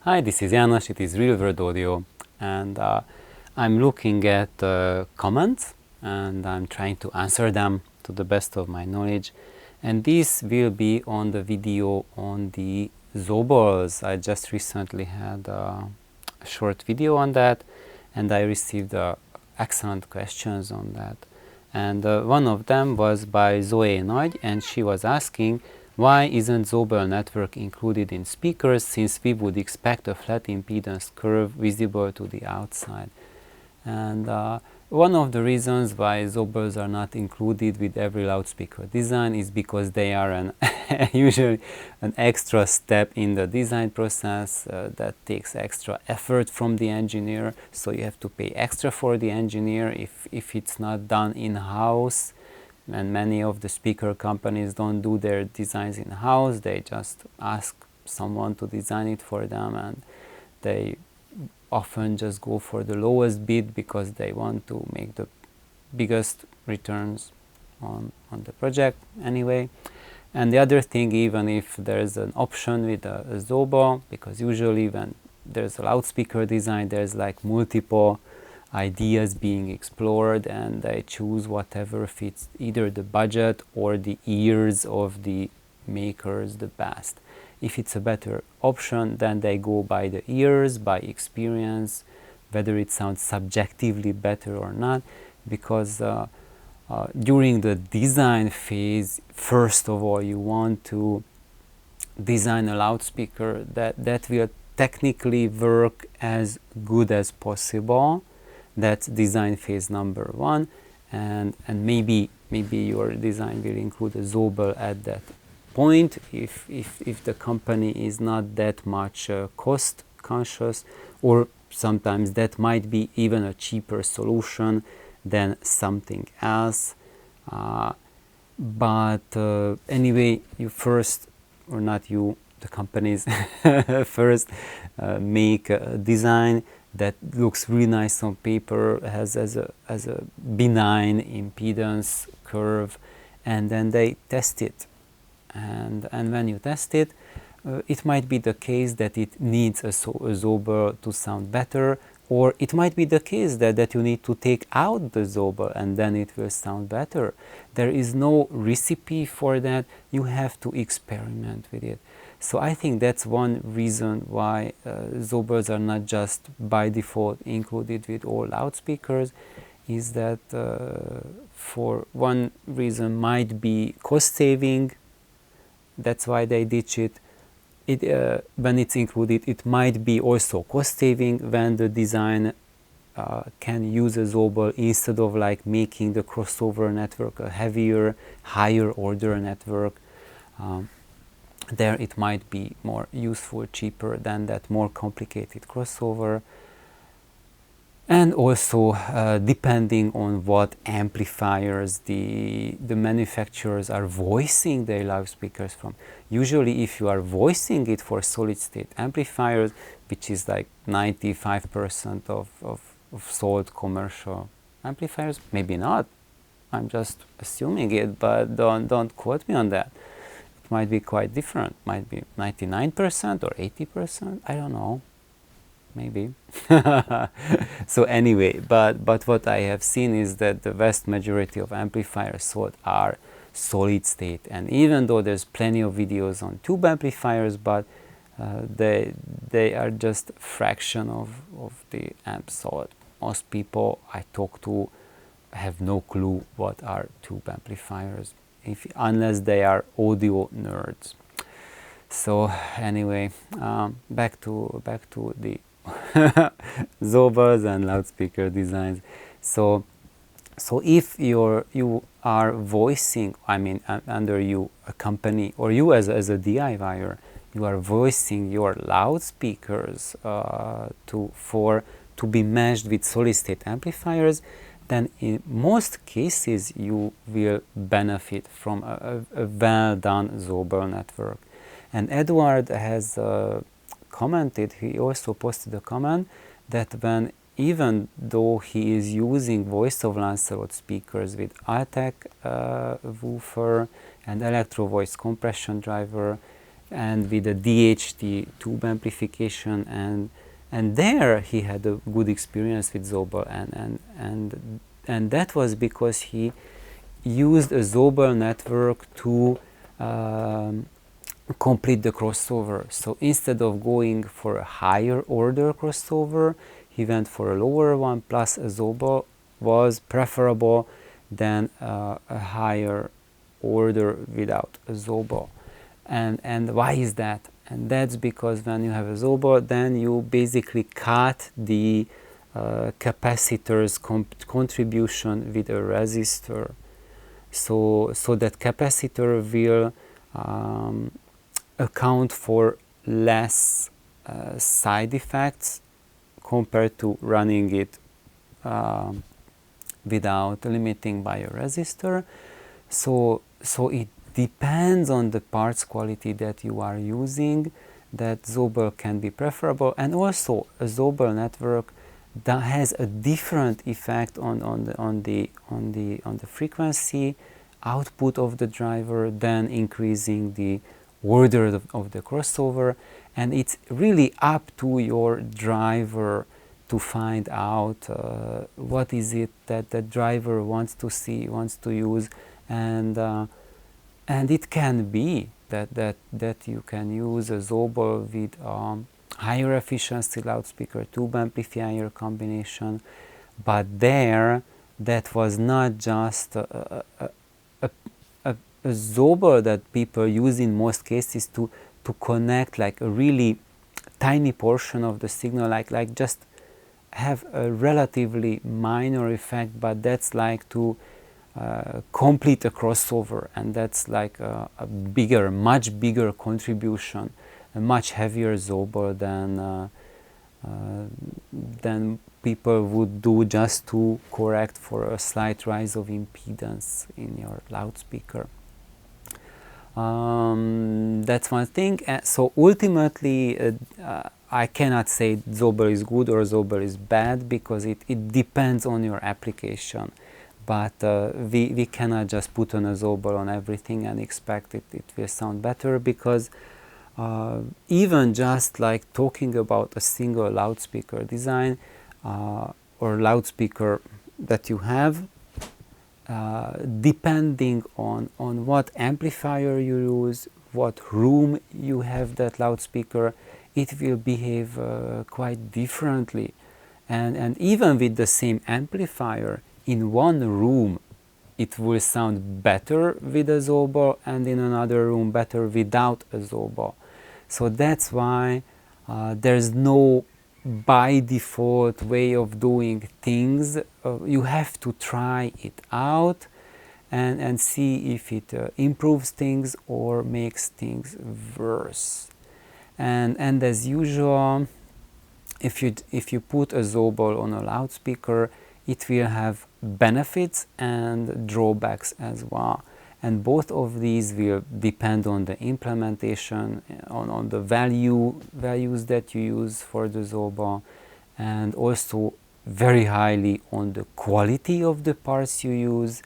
Hi, this is János, it is Real World Audio, and I'm looking at comments and I'm trying to answer them to the best of my knowledge. And this will be on the video on the Zobels. I just recently had a short video on that, and I received excellent questions on that. And one of them was by Zoe Nagy, and she was asking, why isn't Zobel network included in speakers, since we would expect a flat impedance curve visible to the outside? And one of the reasons why Zobels are not included with every loudspeaker design is because they are usually an extra step in the design process that takes extra effort from the engineer, so you have to pay extra for the engineer if it's not done in-house. And many of the speaker companies don't do their designs in-house, they just ask someone to design it for them, and they often just go for the lowest bid because they want to make the biggest returns on the project anyway. And the other thing, even if there's an option with a Zobel, because usually when there's a loudspeaker design, there's like multiple ideas being explored, and they choose whatever fits either the budget or the ears of the makers the best. If it's a better option, then they go by the ears, by experience, whether it sounds subjectively better or not, because during the design phase, first of all, you want to design a loudspeaker that will technically work as good as possible. That's design phase number one, and maybe your design will include a Zobel at that point if the company is not that much cost conscious, or sometimes that might be even a cheaper solution than something else. But anyway, you first, or not you, the companies first make a design that looks really nice on paper, has as a benign impedance curve, and then they test it. And when you test it, it might be the case that it needs a Zobel to sound better, or it might be the case that you need to take out the Zobel and then it will sound better. There is no recipe for that, you have to experiment with it. So I think that's one reason why Zobels are not just by default included with all loudspeakers, is that for one reason might be cost saving, that's why they ditch it. When it's included, it might be also cost saving when the design can use a Zobel instead of like making the crossover network a heavier, higher order network. There it might be more useful, cheaper than that more complicated crossover. And also depending on what amplifiers the manufacturers are voicing their loudspeakers from. Usually if you are voicing it for solid state amplifiers, which is like 95% of sold commercial amplifiers, maybe not, I'm just assuming it, but don't quote me on that. Might be quite different, might be 99% or 80%, I don't know, maybe. So anyway, but what I have seen is that the vast majority of amplifiers sold are solid state, and even though there's plenty of videos on tube amplifiers, but they are just a fraction of the amps sold. Most people I talk to have no clue what are tube amplifiers, unless they are audio nerds. So anyway, back to the Zobels and loudspeaker designs. So if you are voicing, I mean, under you a company, or you as a DIYer, you are voicing your loudspeakers to be matched with solid state amplifiers, then in most cases you will benefit from a well done Zobel network. And Edward has commented, he also posted a comment that even though he is using voice of Lancelot speakers with Altec woofer and electro voice compression driver, and with a DHT tube amplification, and there he had a good experience with Zobel, and that was because he used a Zobel network to complete the crossover. So instead of going for a higher order crossover, he went for a lower one, plus a Zobel was preferable than a higher order without a Zobel. And why is that? And that's because when you have a Zobel, then you basically cut the capacitor's contribution with a resistor. So that capacitor will account for less side effects compared to running it without limiting by a resistor. So it depends on the parts quality that you are using, that Zobel can be preferable, and also a Zobel network that has a different effect on the frequency output of the driver than increasing the order of the crossover, and it's really up to your driver to find out what is it that the driver wants to see, wants to use, and it can be that you can use a Zobel with higher efficiency loudspeaker tube amplifier combination, but there that was not just a Zobel that people use in most cases to connect like a really tiny portion of the signal, like just have a relatively minor effect, but that's like to complete a crossover, and that's like a bigger, much bigger contribution, a much heavier Zobel than people would do just to correct for a slight rise of impedance in your loudspeaker. That's one thing. So ultimately, I cannot say Zobel is good or Zobel is bad, because it depends on your application. But we cannot just put on a Zobel on everything and expect it will sound better, because even just like talking about a single loudspeaker design or loudspeaker that you have, depending on what amplifier you use, what room you have that loudspeaker, it will behave quite differently. And even with the same amplifier, in one room it will sound better with a Zobel, and in another room better without a Zobel. So that's why there's no by default way of doing things. You have to try it out and see if it improves things or makes things worse. And as usual, if you put a Zobel on a loudspeaker, it will have benefits and drawbacks as well. And both of these will depend on the implementation, on the values that you use for the Zobel, and also very highly on the quality of the parts you use,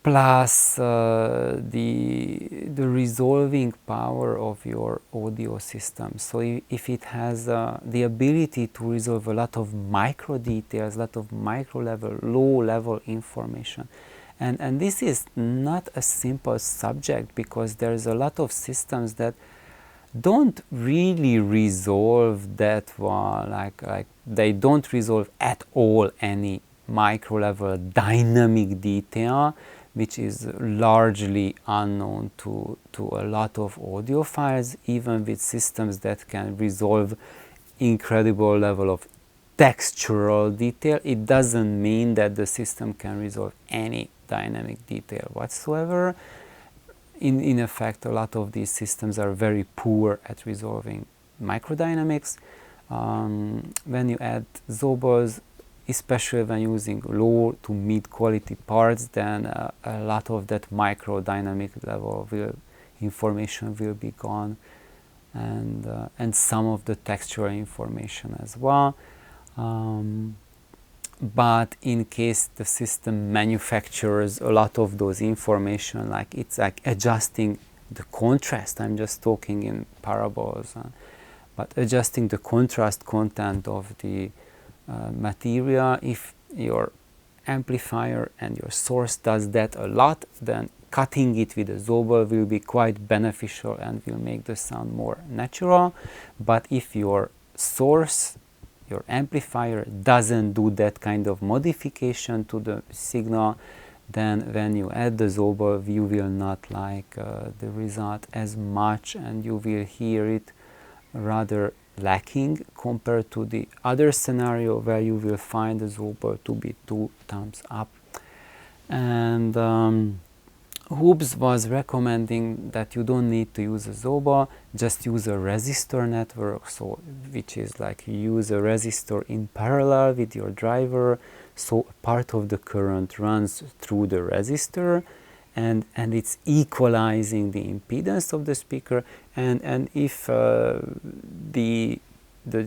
plus the resolving power of your audio system. So if it has the ability to resolve a lot of micro details, a lot of micro level, low level information. And this is not a simple subject, because there's a lot of systems that don't really resolve that well, like they don't resolve at all any micro level dynamic detail, which is largely unknown to a lot of audiophiles, even with systems that can resolve incredible level of textural detail. It doesn't mean that the system can resolve any dynamic detail whatsoever. In effect, a lot of these systems are very poor at resolving microdynamics. When you add Zobels, especially when using low to mid quality parts, then a lot of that microdynamic level information will be gone, and some of the textual information as well. But in case the system manufactures a lot of those information, like it's like adjusting the contrast. I'm just talking in parables, but adjusting the contrast content of the material. If your amplifier and your source does that a lot, then cutting it with a Zobel will be quite beneficial and will make the sound more natural. But if your source, your amplifier, doesn't do that kind of modification to the signal, then when you add the Zobel, you will not like the result as much, and you will hear it rather lacking compared to the other scenario where you will find the Zobel to be 2 thumbs up. And Hobbes was recommending that you don't need to use a Zobel, just use a resistor network, so which is like you use a resistor in parallel with your driver, so part of the current runs through the resistor, and it's equalizing the impedance of the speaker. And if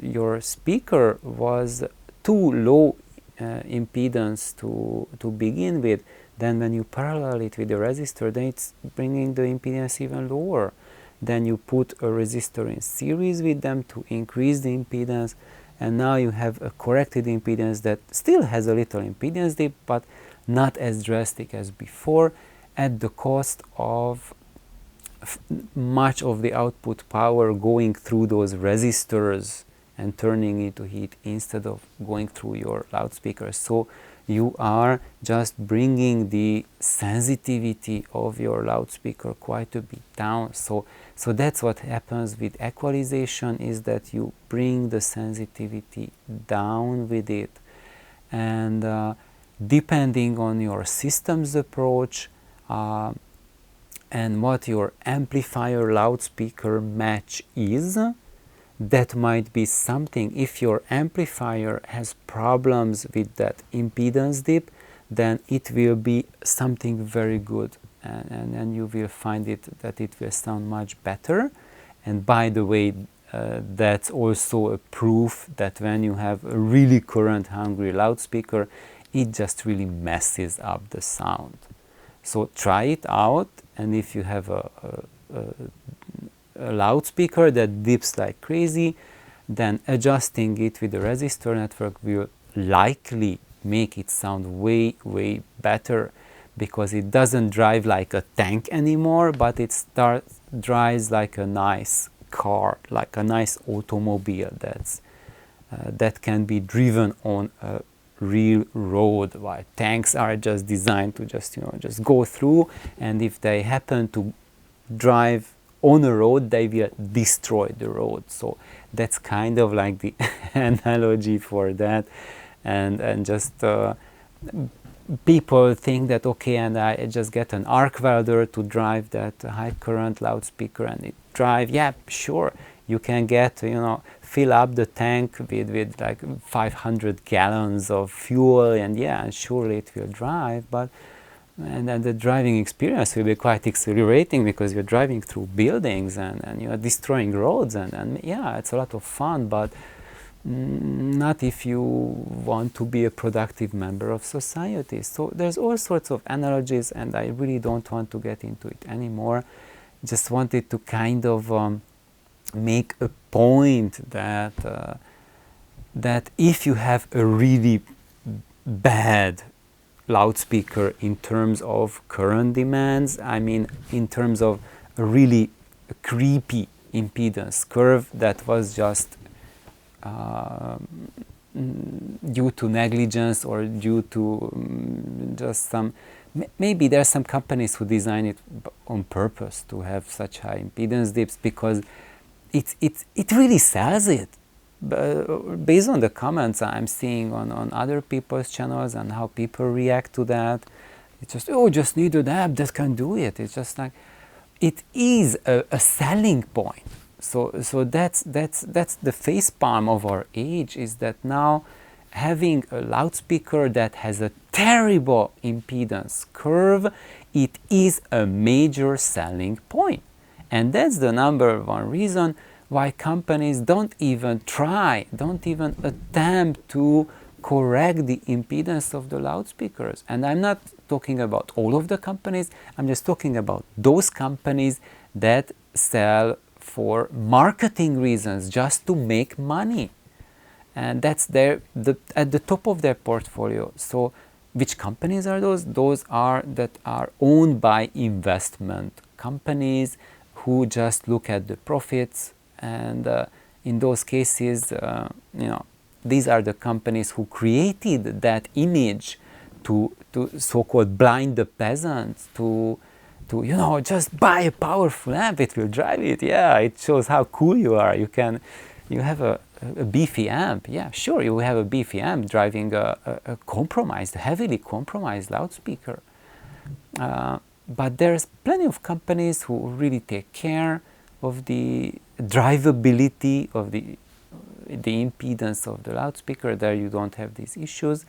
your speaker was too low impedance to begin with, then when you parallel it with the resistor, then it's bringing the impedance even lower. Then you put a resistor in series with them to increase the impedance, and now you have a corrected impedance that still has a little impedance dip, but not as drastic as before, at the cost of much of the output power going through those resistors and turning into heat instead of going through your loudspeakers. So you are just bringing the sensitivity of your loudspeaker quite a bit down. So that's what happens with equalization, is that you bring the sensitivity down with it. And depending on your system's approach and what your amplifier loudspeaker match is, that might be something. If your amplifier has problems with that impedance dip, then it will be something very good, and you will find it that it will sound much better. And by the way, that's also a proof that when you have a really current hungry loudspeaker, it just really messes up the sound. So try it out, and if you have a loudspeaker that dips like crazy, then adjusting it with the resistor network will likely make it sound way better, because it doesn't drive like a tank anymore, but it drives like a nice car, like a nice automobile that can be driven on a real road, while tanks are just designed to just go through, and if they happen to drive on a road, they will destroy the road. So that's kind of like the analogy for that. And just people think that, okay, and I just get an arc welder to drive that high current loudspeaker and it drive. Yeah, sure, you can get, fill up the tank with like 500 gallons of fuel, and yeah, and surely it will drive. But and then the driving experience will be quite exhilarating, because you're driving through buildings and you're destroying roads, and yeah, it's a lot of fun, but not if you want to be a productive member of society. So there's all sorts of analogies, and I really don't want to get into it anymore. Just wanted to kind of make a point that that if you have a really bad loudspeaker in terms of current demands, I mean in terms of a really creepy impedance curve that was just due to negligence or due to just some, maybe there are some companies who design it on purpose to have such high impedance dips, because it really sells it. Based on the comments I'm seeing on other people's channels and how people react to that, it's just, just need an app that can do it. It's just like, it is a selling point. So that's the facepalm of our age, is that now having a loudspeaker that has a terrible impedance curve, it is a major selling point. And that's the number one reason why companies don't even attempt to correct the impedance of the loudspeakers. And I'm not talking about all of the companies, I'm just talking about those companies that sell for marketing reasons, just to make money. And that's at the top of their portfolio. So which companies are those? Those are that are owned by investment companies who just look at the profits. And in those cases, these are the companies who created that image to so-called blind the peasants to just buy a powerful amp, it will drive it. Yeah, it shows how cool you are. You have a beefy amp. Yeah, sure, you have a beefy amp driving a heavily compromised loudspeaker. But there's plenty of companies who really take care of the drivability of the impedance of the loudspeaker. There you don't have these issues.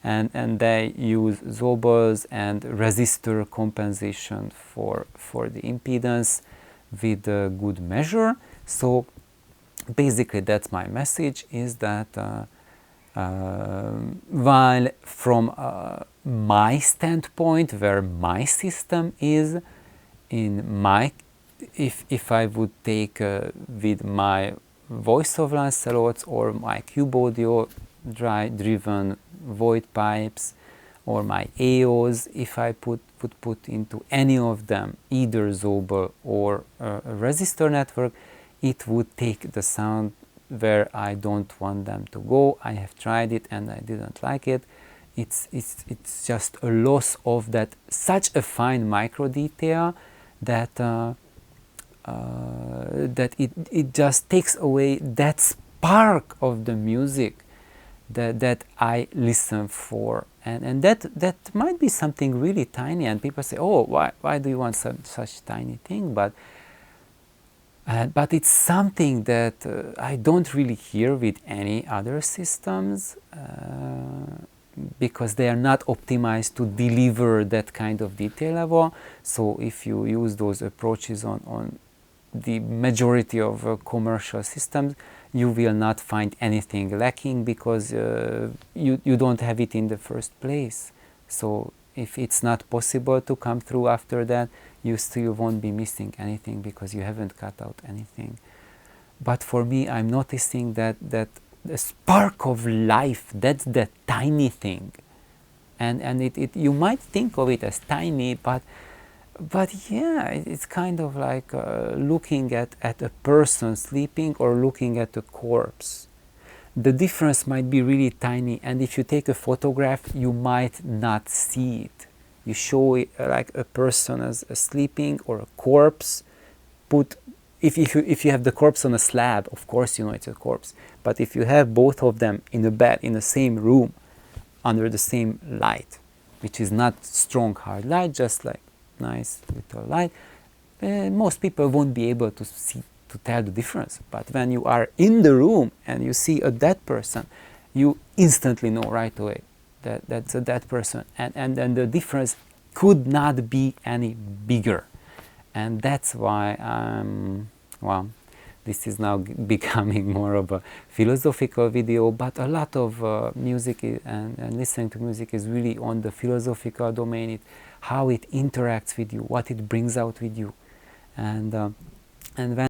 And they use Zobels and resistor compensation for the impedance with a good measure. So basically that's my message, is that while from my standpoint, where my system is, if I would take with my voice over Lancelots or my cube audio driven void pipes or my AOs, if I would put into any of them, either Zobel or a resistor network, it would take the sound where I don't want them to go. I have tried it and I didn't like it. It's just a loss of that such a fine micro detail that that it just takes away that spark of the music that I listen for, and that might be something really tiny, and people say, oh, why do you want such tiny thing? But it's something that I don't really hear with any other systems, because they are not optimized to deliver that kind of detail level. So if you use those approaches on the majority of commercial systems, you will not find anything lacking, because you don't have it in the first place. So if it's not possible to come through after that, you still won't be missing anything, because you haven't cut out anything. But for me, I'm noticing that the spark of life, that's the tiny thing. And you might think of it as tiny, but yeah, it's kind of like looking at a person sleeping or looking at a corpse. The difference might be really tiny, and if you take a photograph, you might not see it. You show it like a person as sleeping or a corpse. If you have the corpse on a slab, of course you know it's a corpse. But if you have both of them in a bed, in the same room, under the same light, which is not strong hard light, just like nice little light, most people won't be able to tell the difference. But when you are in the room and you see a dead person, you instantly know right away that that's a dead person, and then the difference could not be any bigger. And that's why well, this is now becoming more of a philosophical video, but a lot of music and listening to music is really on the philosophical domain, how it interacts with you, what it brings out with you. And when